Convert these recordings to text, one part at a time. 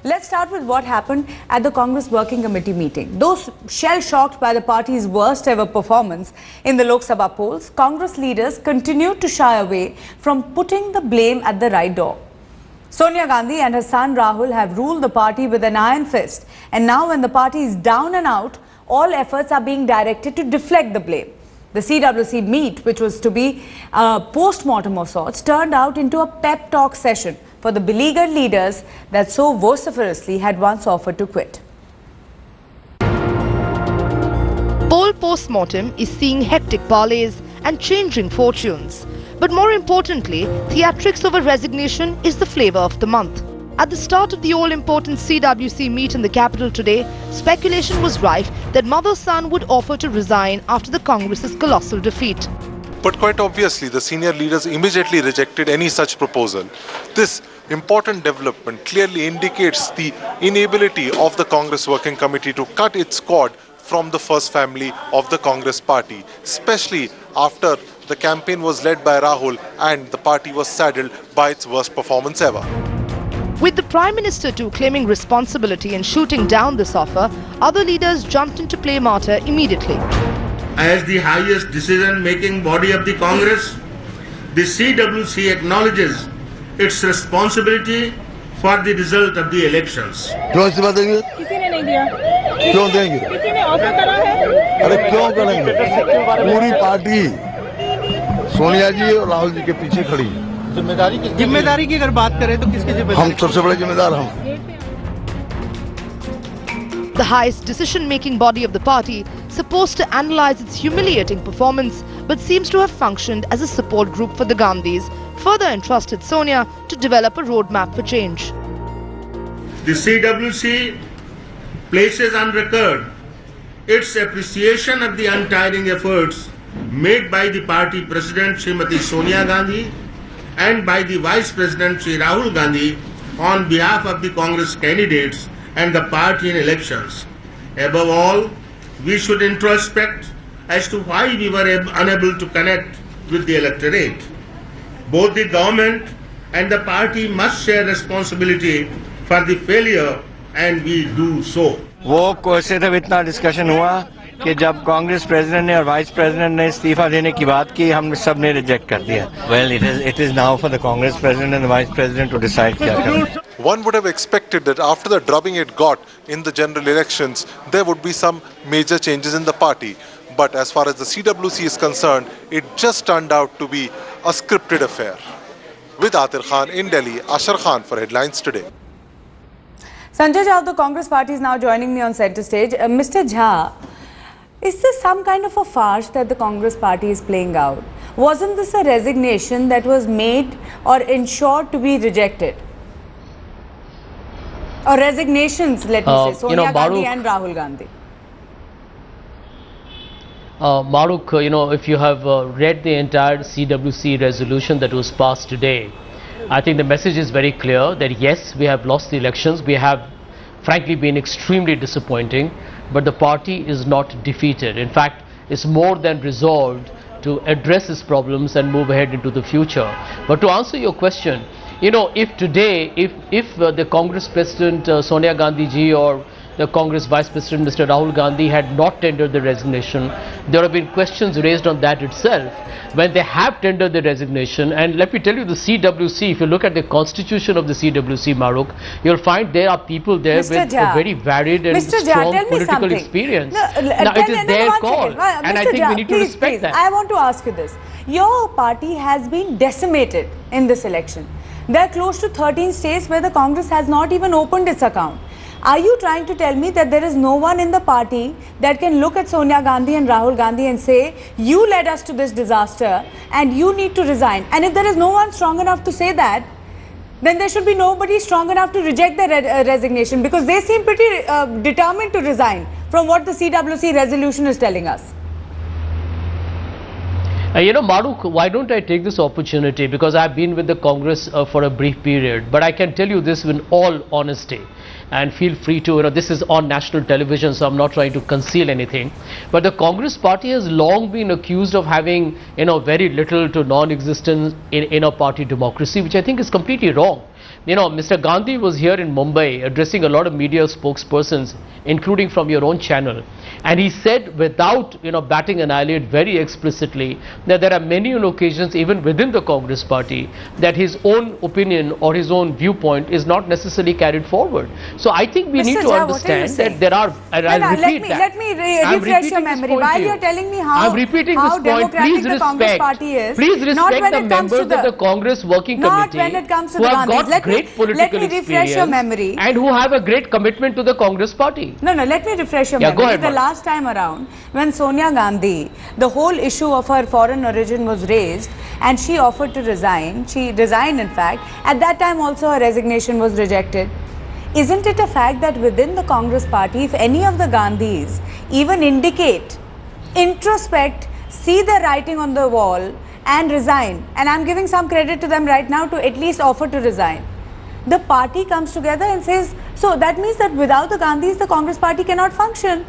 Let's start with what happened at the Congress Working Committee meeting. Those shell-shocked by the party's worst ever performance in the Lok Sabha polls, Congress leaders continued to shy away from putting the blame at the right door. Sonia Gandhi and her son Rahul have ruled the party with an iron fist, and now when the party is down and out, all efforts are being directed to deflect the blame. The CWC meet, which was to be a postmortem of sorts, turned out into a pep-talk session for the beleaguered leaders that so vociferously had once offered to quit. Poll postmortem is seeing hectic parleys and changing fortunes. But more importantly, theatrics over resignation is the flavour of the month. At the start of the all-important CWC meet in the capital today, speculation was rife that mother-son would offer to resign after the Congress's colossal defeat. But quite obviously, the senior leaders immediately rejected any such proposal. This important development clearly indicates the inability of the Congress Working Committee to cut its cord from the first family of the Congress party, especially after the campaign was led by Rahul and the party was saddled by its worst performance ever. With the Prime Minister too claiming responsibility and shooting down this offer, other leaders jumped into play martyr immediately. As the highest decision-making body of the Congress, the CWC acknowledges its responsibility for the result of the elections. क्यों इस्तीफा देंगे? किसी ने नहीं दिया। क्यों देंगे? किसी ने ऑफर करा है। अरे क्यों करेंगे? पूरी पार्टी सोनिया जी और राहुल जी के पीछे खड़ी है। जिम्मेदारी की अगर बात करें तो किसकी जिम्मेदारी? हम सबसे बड़े जिम्मेदार हम। The highest decision-making body of the party, supposed to analyze its humiliating performance, but seems to have functioned as a support group for the Gandhis, further entrusted Sonia to develop a roadmap for change. The CWC places on record its appreciation of the untiring efforts made by the party president Srimati Sonia Gandhi and by the vice president Sri Rahul Gandhi on behalf of the Congress candidates and the party in elections. Above all, we should introspect as to why we were unable to connect with the electorate. Both the government and the party must share responsibility for the failure, and we do so. वो कोई तब इतना discussion हुआ कि जब Congress president ने और vice president ने इस्तीफा देने की बात की, हम सब ने रिजेक्ट कर दिया. Well, it is now for the Congress president and the vice president to decide क्या करना. One would have expected that after the drubbing it got in the general elections, there would be some major changes in the party. But as far as the CWC is concerned, it just turned out to be a scripted affair. With Atir Khan in Delhi, Ashar Khan for Headlines Today. Sanjay Jha of the Congress party is now joining me on center stage. Mr. Jha, is this some kind of a farce that the Congress party is playing out? Wasn't this a resignation that was made or ensured to be rejected? Or resignations, let me say, Sonia Gandhi and Rahul Gandhi. Maruk, if you have read the entire CWC resolution that was passed today, I think the message is very clear that yes, we have lost the elections. We have frankly been extremely disappointing, but the party is not defeated. In fact, it's more than resolved to address its problems and move ahead into the future. But to answer your question, if today, if the Congress President Sonia Gandhi ji or the Congress Vice President Mr. Rahul Gandhi had not tendered the resignation, there have been questions raised on that itself. When they have tendered the resignation, and let me tell you, the CWC, if you look at the constitution of the CWC, Maruk, you'll find there are people there with a very varied and strong political experience. Now it is their call, and I think we need to respect that. I want to ask you this. Your party has been decimated in this election. There are close to 13 states where the Congress has not even opened its account. Are you trying to tell me that there is no one in the party that can look at Sonia Gandhi and Rahul Gandhi and say, you led us to this disaster and you need to resign? And if there is no one strong enough to say that, then there should be nobody strong enough to reject the resignation, because they seem pretty determined to resign from what the CWC resolution is telling us. Maruk, why don't I take this opportunity, because I've been with the Congress for a brief period, but I can tell you this in all honesty. And feel free to, this is on national television, so I'm not trying to conceal anything. But the Congress party has long been accused of having, very little to non-existent in a party democracy, which I think is completely wrong. Mr. Gandhi was here in Mumbai addressing a lot of media spokespersons, including from your own channel. And he said, without, batting an eyelid, very explicitly, that there are many occasions, even within the Congress party, that his own opinion or his own viewpoint is not necessarily carried forward. So I think we need to understand that there are, and I'll repeat that. Let me refresh your memory. While you're telling me how, I'm repeating this point. democratic the Congress party is, please respect the members of the Congress Working Committee when it comes to who the have Gandhis. got great political refresh your memory. And who have a great commitment to the Congress party. No, let me refresh your memory. Go ahead, the last time around, when Sonia Gandhi, the whole issue of her foreign origin was raised and she offered to resign. She resigned, in fact. At that time also her resignation was rejected. Isn't it a fact that within the Congress party, if any of the Gandhis even indicate, introspect, see the writing on the wall and resign, and I'm giving some credit to them right now to at least offer to resign, the party comes together and says, so that means that without the Gandhis, the Congress party cannot function.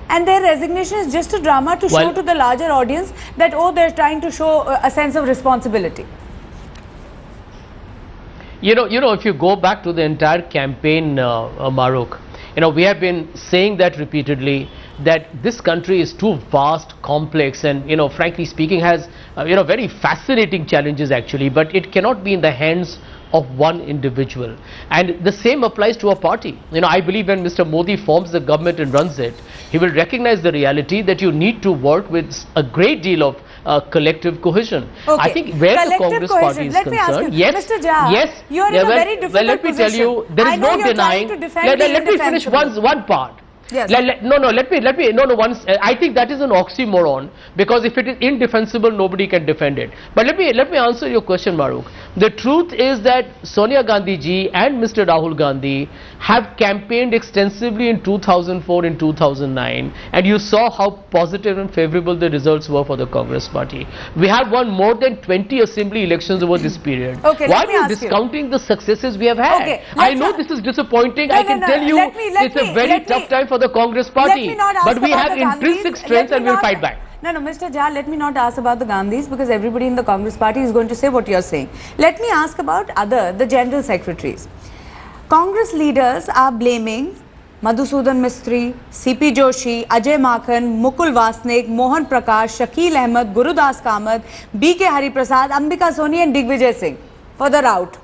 And their resignation is just a drama to show to the larger audience that, oh, they're trying to show a sense of responsibility. If you go back to the entire campaign, Maruk, we have been saying that repeatedly, that this country is too vast, complex, and frankly speaking has very fascinating challenges actually, but it cannot be in the hands of one individual. And the same applies to a party. I believe when Mr. Modi forms the government and runs it, he will recognize the reality that you need to work with a great deal of collective cohesion. Okay. I think where collective the Congress cohesion. party is Let me ask concerned, you, yes, Mr. Jha, yes, you are in a very difficult let me tell you, there is no denying. Let me finish one part. Yes. I think that is an oxymoron, because if it is indefensible, nobody can defend it. But let me answer your question, Maruk. The truth is that Sonia Gandhi ji and Mr. Rahul Gandhi have campaigned extensively in 2004 and 2009, and you saw how positive and favorable the results were for the Congress party. We have won more than 20 assembly elections over this period. Okay, why are you discounting the successes we have had? Okay, I know this is disappointing. I can tell you it's a very tough time for the Congress party, but we have intrinsic strength and we'll fight back. No, Mr. Jha, let me not ask about the Gandhis, because everybody in the Congress party is going to say what you're saying. Let me ask about the general secretaries. Congress leaders are blaming Madhusudan Mistry, CP Joshi, Ajay Makhan, Mukul Vasnik, Mohan Prakash, Shakil Ahmed, Gurudas Kamath, BK Hariprasad, Ambika Soni and Digvijay Singh for the rout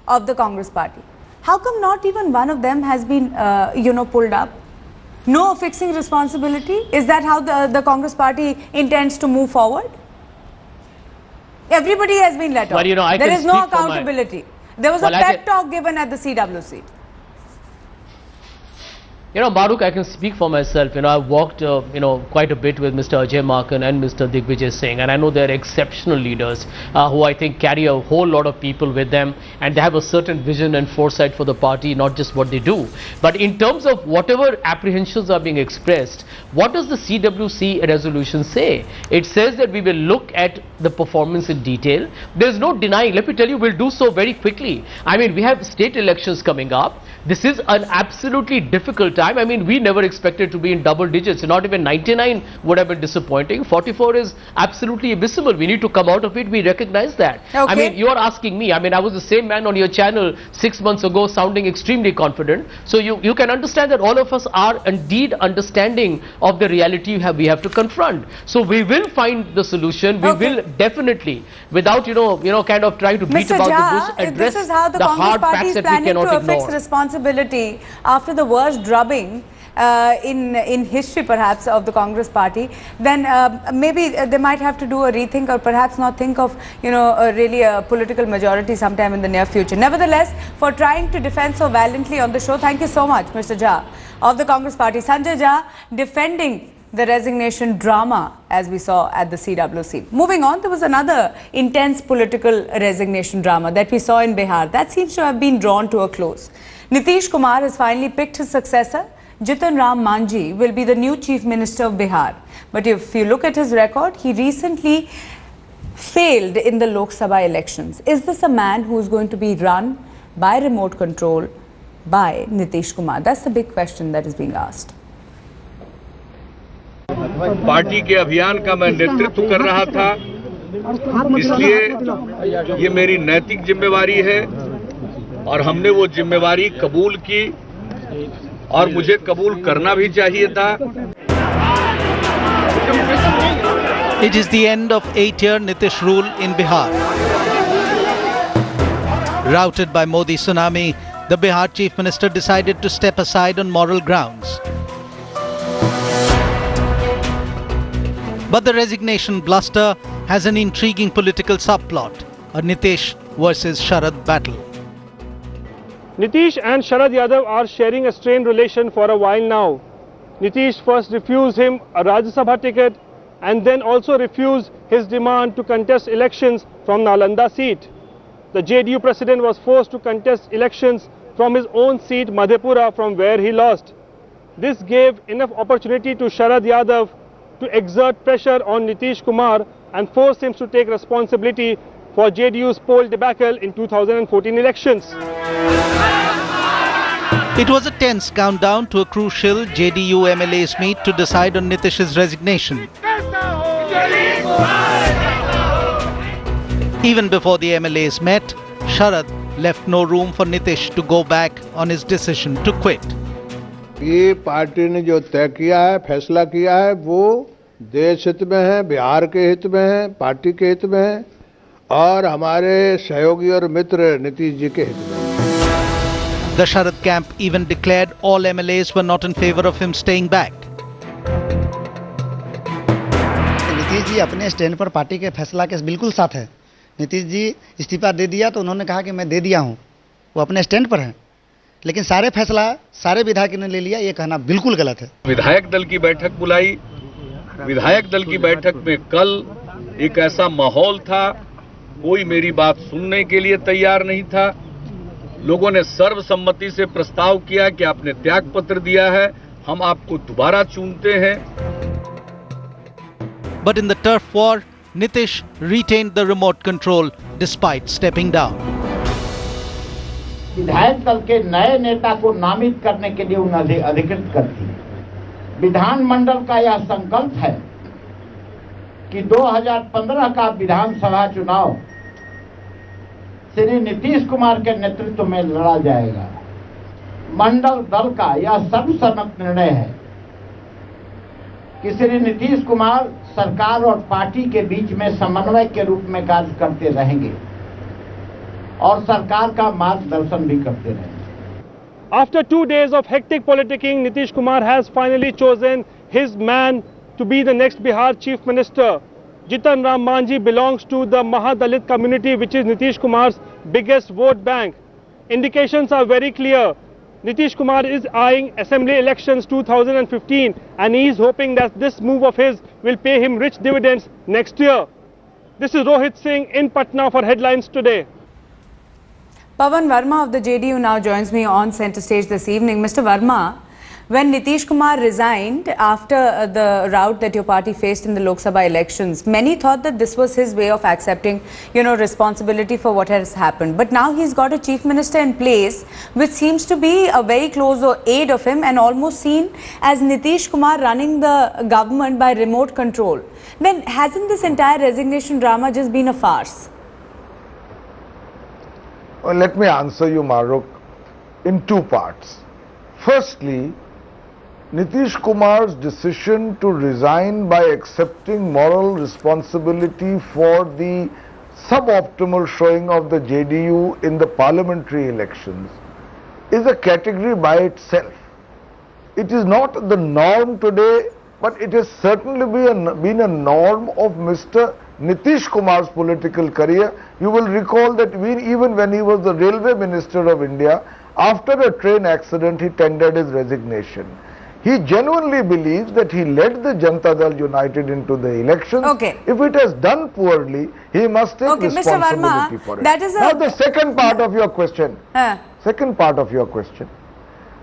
of the Congress party. How come not even one of them has been, pulled up? No fixing responsibility? Is that how the Congress party intends to move forward? Everybody has been let off. There is no accountability. There was a pep talk given at the CWC. Maruk, I can speak for myself. I've worked, quite a bit with Mr. Ajay Makhan and Mr. Digvijay Singh, and I know they're exceptional leaders who I think carry a whole lot of people with them, and they have a certain vision and foresight for the party, not just what they do. But in terms of whatever apprehensions are being expressed, what does the CWC resolution say? It says that we will look at the performance in detail. There's no denying. Let me tell you, we'll do so very quickly. We have state elections coming up. This is an absolutely difficult time. We never expected to be in double digits. Not even 99 would have been disappointing. 44 is absolutely abysmal. We need to come out of it. We recognize that. Okay. You are asking me. I was the same man on your channel 6 months ago, sounding extremely confident. So you can understand that all of us are indeed understanding of the reality we have to confront. So we will find the solution. We will definitely, without kind of trying to beat about the bush, address this is how the Congress hard party facts is that we planning cannot to ignore. affix responsibility after the worst drubbing in history perhaps of the Congress party. Then maybe they might have to do a rethink, or perhaps not think of really a political majority sometime in the near future. Nevertheless, for trying to defend so valiantly on the show, thank you so much, Mr. Jha of the Congress party. Sanjay Jha defending the resignation drama as we saw at the CWC. Moving on, there was another intense political resignation drama that we saw in Bihar. That seems to have been drawn to a close. Nitish Kumar has finally picked his successor. Jitan Ram Manji will be the new Chief Minister of Bihar. But if you look at his record, he recently failed in the Lok Sabha elections. Is this a man who is going to be run by remote control by Nitish Kumar? That's the big question that is being asked. Party के अभियान का मैं नेतृत्व कर रहा था, इसलिए ये मेरी नैतिक जिम्मेवारी है और हमने वो जिम्मेवारी कबूल की और मुझे कबूल करना भी चाहिए था। It is the end of 8-year Nitish rule in Bihar. Routed by Modi tsunami, the Bihar Chief Minister decided to step aside on moral grounds. But the resignation bluster has an intriguing political subplot, a Nitish versus Sharad battle. Nitish and Sharad Yadav are sharing a strained relation for a while now. Nitish first refused him a Rajya Sabha ticket and then also refused his demand to contest elections from Nalanda seat. The JDU president was forced to contest elections from his own seat Madhepura, from where he lost. This gave enough opportunity to Sharad Yadav to exert pressure on Nitish Kumar and force him to take responsibility for JDU's poll debacle in 2014 elections. It was a tense countdown to a crucial JDU MLAs meet to decide on Nitish's resignation. Even before the MLAs met, Sharad left no room for Nitish to go back on his decision to quit. ये party ने जो तय किया है, फैसला किया है, वो देश हित में है, बिहार के हित में है, पार्टी के हित में है और हमारे सहयोगी और मित्र नीतीश जी के हित में। The Sharad camp even declared all MLAs were not in favor of him staying back. Nitish ji अपने स्टैंड पर पार्टी के फैसला के बिल्कुल साथ है। नीतीश जी इस्तीफा दे दिया तो उन्होंने कहा कि मैं दे दिया हूं, वो अपने स्टैंड पर है, लेकिन सारे फैसला सारे विधायकों ने ले लिया, ये कहना बिल्कुल गलत है। विधायक दल की बैठक बुलाई। विधायक दल की बैठक में कल एक ऐसा माहौल था, कोई मेरी बात सुनने के लिए तैयार नहीं था। लोगों ने सर्वसम्मति से प्रस्ताव किया कि आपने त्याग पत्र दिया है, हम आपको दोबारा चुनते हैं। But in the turf war, Nitish retained the remote control despite stepping down. विधायक दल के नए नेता को नामित करने के लिए उन्हें अधिकृत करती है। विधानमंडल का यह संकल्प है कि 2015 का विधानसभा चुनाव श्री नीतीश कुमार के नेतृत्व में लड़ा जाएगा। मंडल दल का यह सर्वसम्मत निर्णय है कि श्री नीतीश कुमार सरकार और पार्टी के बीच में समन्वय के रूप में कार्य करते रहेंगे और सरकार का मार्गदर्शन भी करते रहेंगे। After 2 days of hectic politicking, Nitish Kumar has finally chosen his man to be the next Bihar Chief Minister. Jitan Ram Manjhi belongs to the Mahadalit community, which is Nitish Kumar's biggest vote bank. Indications are very clear. Nitish Kumar is eyeing Assembly elections 2015 and he is hoping that this move of his will pay him rich dividends next year. This is Rohit Singh in Patna for Headlines Today. Pawan Verma of the JDU now joins me on Centre Stage this evening. Mr. Verma, when Nitish Kumar resigned after the rout that your party faced in the Lok Sabha elections, many thought that this was his way of accepting, responsibility for what has happened. But now he's got a chief minister in place, which seems to be a very close aide of him and almost seen as Nitish Kumar running the government by remote control. Then hasn't this entire resignation drama just been a farce? Well, let me answer you, Maruk, in two parts. Firstly, Nitish Kumar's decision to resign by accepting moral responsibility for the suboptimal showing of the JDU in the parliamentary elections is a category by itself. It is not the norm today, but it has certainly been a norm of Mr. Nitish Kumar's political career. You will recall that even when he was the Railway Minister of India, after a train accident, he tendered his resignation. He genuinely believes that he led the Janata Dal United into the elections. Okay. If it has done poorly, he must take responsibility Mr. Verma, for it. that is now the second part of your question. Second part of your question.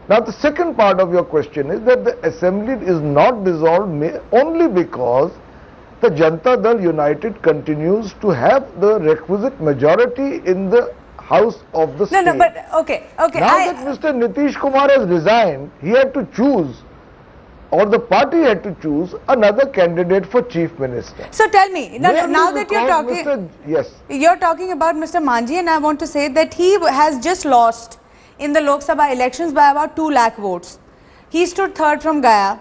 Now the second part of your question is that the assembly is not dissolved only because the Janata Dal United continues to have the requisite majority in the House of the State. No, but okay. Now that Mr. Nitish Kumar has resigned, he had to choose or the party had to choose another candidate for chief minister. So tell me, now that you're talking, yes, you're talking about Mr. Manji, and I want to say that he has just lost in the Lok Sabha elections by about 2 lakh votes. He stood third from Gaya.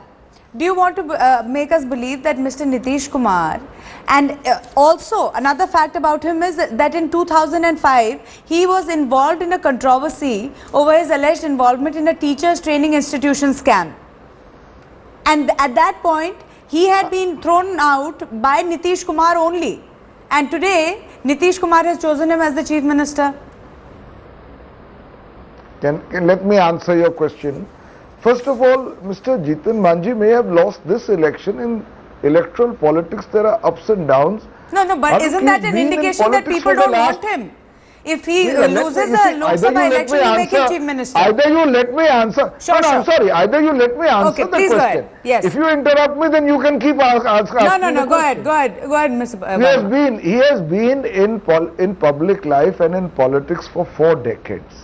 Do you want to make us believe that Mr. Nitish Kumar, and also another fact about him is that in 2005, he was involved in a controversy over his alleged involvement in a teachers training institution scam. And at that point, he had been thrown out by Nitish Kumar only. And today, Nitish Kumar has chosen him as the chief minister. let me answer your question. First of all, Mr. Jitan Manji may have lost this election. In electoral politics, there are ups and downs. No, but isn't that an indication that people don't want him? If he loses the Lok Sabha election, he make him chief minister. Either you let me answer. Sure. I'm sorry. Either you let me answer the please question. Go ahead. Yes. If you interrupt me, then you can keep asking. No. Go ahead, Mr. He has been in public life and in politics for 4 decades.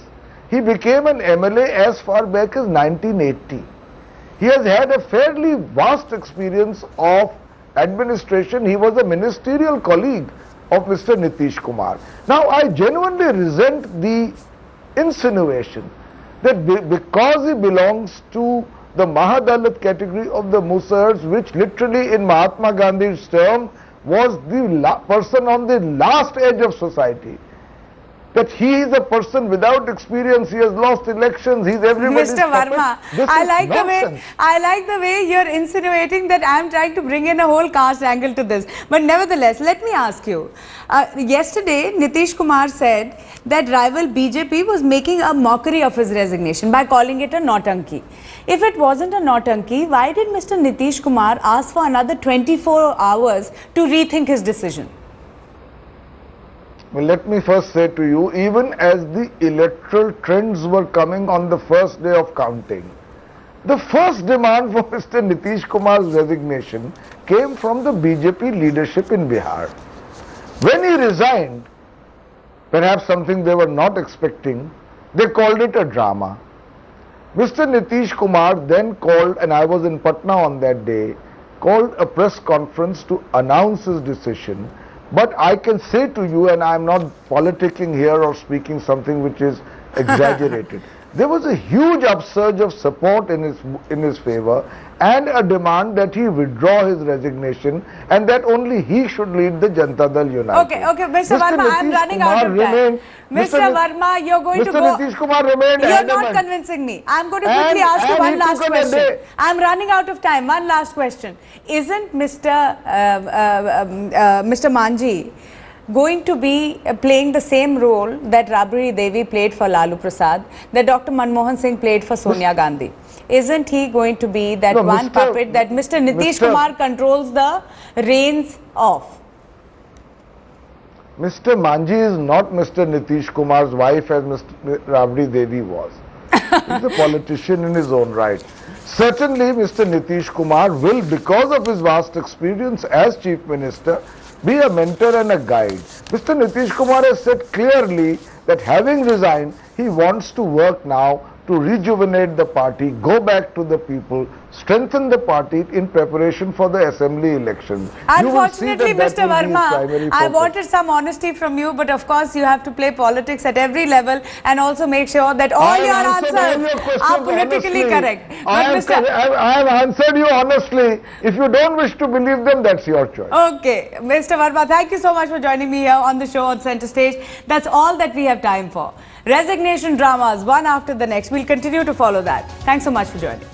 He became an MLA as far back as 1980. He has had a fairly vast experience of administration. He was a ministerial colleague of Mr. Nitish Kumar. Now, I genuinely resent the insinuation that because he belongs to the Mahadalit category of the Musars, which literally in Mahatma Gandhi's term was the person on the last edge of society, that he is a person without experience, he has lost elections, he's everybody's Mr. Verma, I like the way you're insinuating that I'm trying to bring in a whole caste angle to this. But nevertheless, let me ask you. Yesterday, Nitish Kumar said that rival BJP was making a mockery of his resignation by calling it a nautanki. If it wasn't a nautanki, why did Mr. Nitish Kumar ask for another 24 hours to rethink his decision? Well, let me first say to you, even as the electoral trends were coming on the first day of counting, the first demand for Mr. Nitish Kumar's resignation came from the BJP leadership in Bihar. When he resigned, perhaps something they were not expecting, they called it a drama. Mr. Nitish Kumar then called, and I was in Patna on that day, called a press conference to announce his decision. But I can say to you, and I am not politicking here or speaking something which is exaggerated, there was a huge upsurge of support in his favor and a demand that he withdraw his resignation and that only he should lead the Janata Dal United. Okay, Mr. Verma, I am running out of time. Mr. Verma, you're going to go. Mr. Nitish Kumar remained You're not convincing me. I'm going to quickly ask you one last question. I'm running out of time. One last question. Isn't Mr. Manji going to be playing the same role that Rabri Devi played for Lalu Prasad, that Dr. Manmohan Singh played for Sonia Gandhi? Isn't he going to be that puppet that Mr. Nitish Kumar controls the reins of? Mr. Manji is not Mr. Nitish Kumar's wife as Mr. Rabri Devi was. He's a politician in his own right. Certainly, Mr. Nitish Kumar will, because of his vast experience as Chief Minister, be a mentor and a guide. Mr. Nitish Kumar has said clearly that having resigned, he wants to work now to rejuvenate the party, go back to the people, strengthen the party in preparation for the assembly elections. Unfortunately, Mr. Verma, I wanted some honesty from you, but of course you have to play politics at every level and also make sure that all your answers are politically correct. I have answered you honestly. If you don't wish to believe them, that's your choice. Okay, Mr. Verma, thank you so much for joining me here on the show on Center Stage. That's all that we have time for. Resignation dramas, one after the next. We'll continue to follow that. Thanks so much for joining.